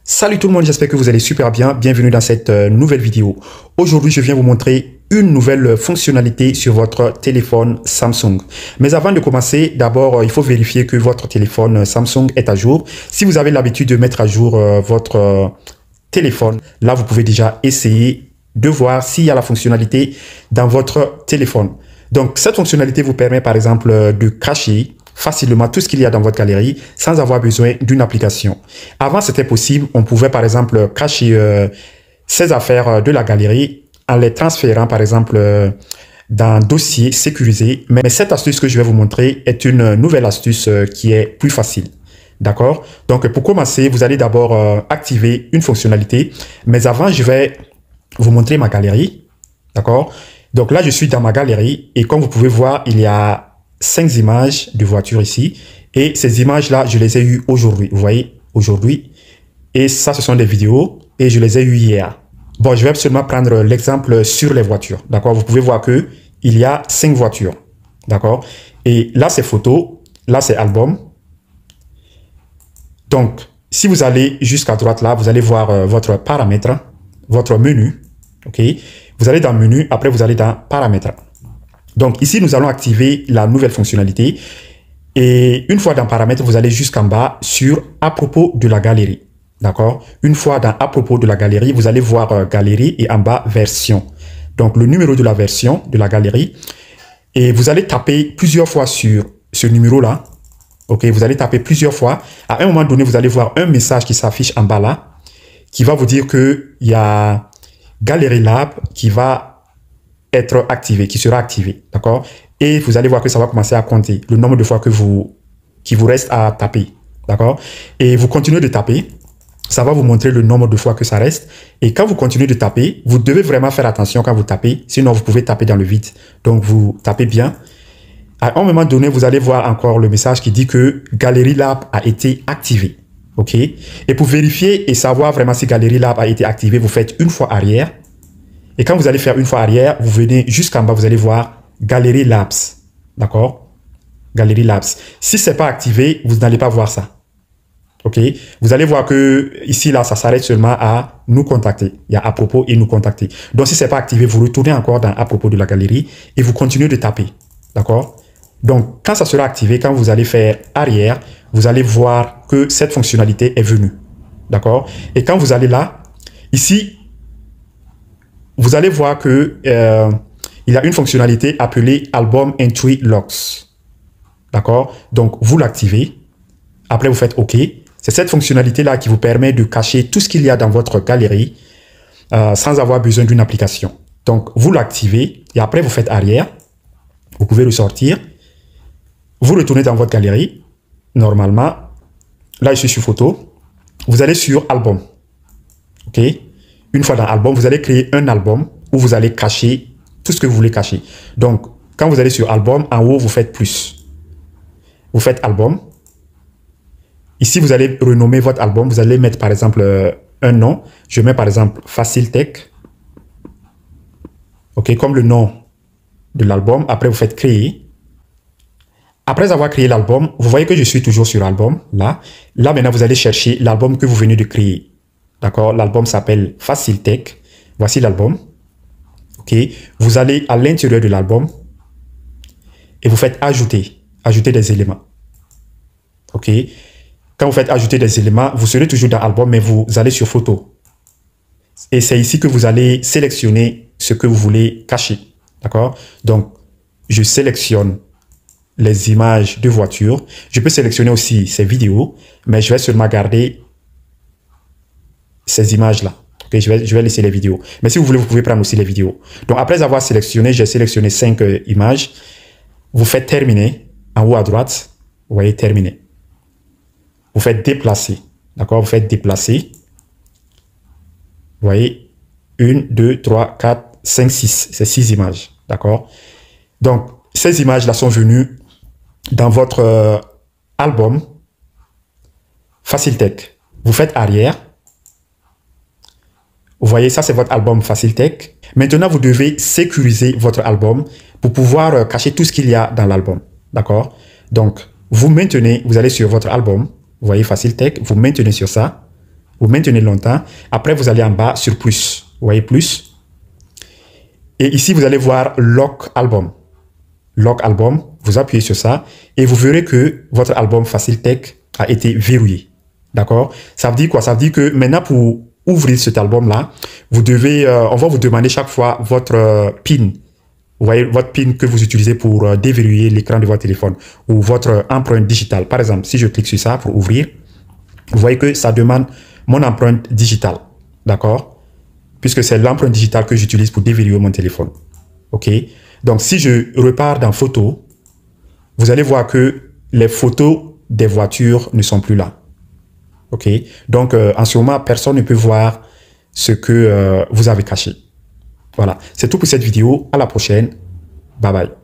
Salut tout le monde, j'espère que vous allez super bien. Bienvenue dans cette nouvelle vidéo. Aujourd'hui, je viens vous montrer une nouvelle fonctionnalité sur votre téléphone Samsung. Mais avant de commencer, d'abord, il faut vérifier que votre téléphone Samsung est à jour. Si vous avez l'habitude de mettre à jour votre téléphone, là, vous pouvez déjà essayer de voir s'il y a la fonctionnalité dans votre téléphone. Donc, cette fonctionnalité vous permet, par exemple, de cacher facilement tout ce qu'il y a dans votre galerie sans avoir besoin d'une application. Avant, c'était possible. On pouvait, par exemple, cacher ses affaires de la galerie en les transférant, par exemple, dans un dossier sécurisé. Mais cette astuce que je vais vous montrer est une nouvelle astuce qui est plus facile. D'accord? Donc, pour commencer, vous allez d'abord activer une fonctionnalité. Mais avant, je vais vous montrer ma galerie. D'accord? Donc là, je suis dans ma galerie et comme vous pouvez voir, il y a 5 images de voitures ici. Et ces images-là, je les ai eues aujourd'hui. Vous voyez, aujourd'hui. Et ça, ce sont des vidéos et je les ai eues hier. Bon, je vais absolument prendre l'exemple sur les voitures. D'accord? Vous pouvez voir que il y a 5 voitures. D'accord? Et là, c'est photos. Là, c'est album. Donc, si vous allez jusqu'à droite là, vous allez voir votre paramètre, votre menu. OK? Vous allez dans menu, après vous allez dans paramètres. Donc ici, nous allons activer la nouvelle fonctionnalité. Et une fois dans paramètres, vous allez jusqu'en bas sur à propos de la galerie. D'accord? Une fois dans à propos de la galerie, vous allez voir galerie et en bas version. Donc le numéro de la version de la galerie. Et vous allez taper plusieurs fois sur ce numéro-là. OK? Vous allez taper plusieurs fois. À un moment donné, vous allez voir un message qui s'affiche en bas là, qui va vous dire qu'il y a Galerie Lab qui va être activé, qui sera activé, d'accord? Et vous allez voir que ça va commencer à compter le nombre de fois qu'il vous reste à taper, d'accord? Et vous continuez de taper, ça va vous montrer le nombre de fois que ça reste. Et quand vous continuez de taper, vous devez vraiment faire attention quand vous tapez, sinon vous pouvez taper dans le vide. Donc vous tapez bien. À un moment donné, vous allez voir encore le message qui dit que Galerie Lab a été activé, ok? Et pour vérifier et savoir vraiment si Galerie Lab a été activé, vous faites une fois arrière. Et quand vous allez faire une fois arrière, vous venez jusqu'en bas, vous allez voir Galerie Labs. D'accord? Galerie Labs. Si ce n'est pas activé, vous n'allez pas voir ça. OK? Vous allez voir que ici, là, ça s'arrête seulement à nous contacter. Il y a à propos et nous contacter. Donc, si ce n'est pas activé, vous retournez encore dans à propos de la galerie et vous continuez de taper. D'accord? Donc, quand ça sera activé, quand vous allez faire arrière, vous allez voir que cette fonctionnalité est venue. D'accord? Et quand vous allez là, ici, vous allez voir que il y a une fonctionnalité appelée Album Entry Locks. D'accord? Donc, vous l'activez. Après, vous faites OK. C'est cette fonctionnalité-là qui vous permet de cacher tout ce qu'il y a dans votre galerie sans avoir besoin d'une application. Donc, vous l'activez et après, vous faites arrière. Vous pouvez ressortir. Vous retournez dans votre galerie. Normalement, là, je suis sur photo. Vous allez sur Album. OK? Une fois dans album, vous allez créer un album où vous allez cacher tout ce que vous voulez cacher. Donc, quand vous allez sur album, en haut, vous faites plus. Vous faites album. Ici, vous allez renommer votre album. Vous allez mettre, par exemple, un nom. Je mets, par exemple, Facile Tech. OK, comme le nom de l'album. Après, vous faites créer. Après avoir créé l'album, vous voyez que je suis toujours sur album. Là, maintenant, vous allez chercher l'album que vous venez de créer. D'accord, l'album s'appelle Facile Tech. Voici l'album. OK, vous allez à l'intérieur de l'album et vous faites ajouter des éléments. OK, quand vous faites ajouter des éléments, vous serez toujours dans l'album, mais vous allez sur photo. Et c'est ici que vous allez sélectionner ce que vous voulez cacher. D'accord, donc je sélectionne les images de voitures. Je peux sélectionner aussi ces vidéos, mais je vais seulement garder ces images-là. Okay, je vais laisser les vidéos. Mais si vous voulez, vous pouvez prendre aussi les vidéos. Donc, après avoir sélectionné, j'ai sélectionné 5 images. Vous faites terminer en haut à droite. Vous voyez, terminer. Vous faites déplacer. D'accord? Vous faites déplacer. Vous voyez, 1, 2, 3, 4, 5, 6. C'est 6 images. D'accord? Donc, ces images-là sont venues dans votre album Facile Tech. Vous faites arrière. Vous voyez, ça c'est votre album Facile Tech. Maintenant, vous devez sécuriser votre album pour pouvoir cacher tout ce qu'il y a dans l'album. D'accord? Donc, vous maintenez, vous allez sur votre album. Vous voyez Facile Tech, vous maintenez sur ça. Vous maintenez longtemps. Après, vous allez en bas sur plus. Vous voyez plus. Et ici, vous allez voir Lock Album. Lock Album, vous appuyez sur ça et vous verrez que votre album FacilTech a été verrouillé. D'accord? Ça veut dire quoi? Ça veut dire que maintenant, pour ouvrir cet album-là, vous devez, on va vous demander chaque fois votre PIN. Vous voyez votre PIN que vous utilisez pour déverrouiller l'écran de votre téléphone ou votre empreinte digitale. Par exemple, si je clique sur ça pour ouvrir, vous voyez que ça demande mon empreinte digitale. D'accord? Puisque c'est l'empreinte digitale que j'utilise pour déverrouiller mon téléphone. OK? Donc, si je repars dans photos, vous allez voir que les photos des voitures ne sont plus là. OK? Donc, en ce moment, personne ne peut voir ce que vous avez caché. Voilà. C'est tout pour cette vidéo. À la prochaine. Bye bye.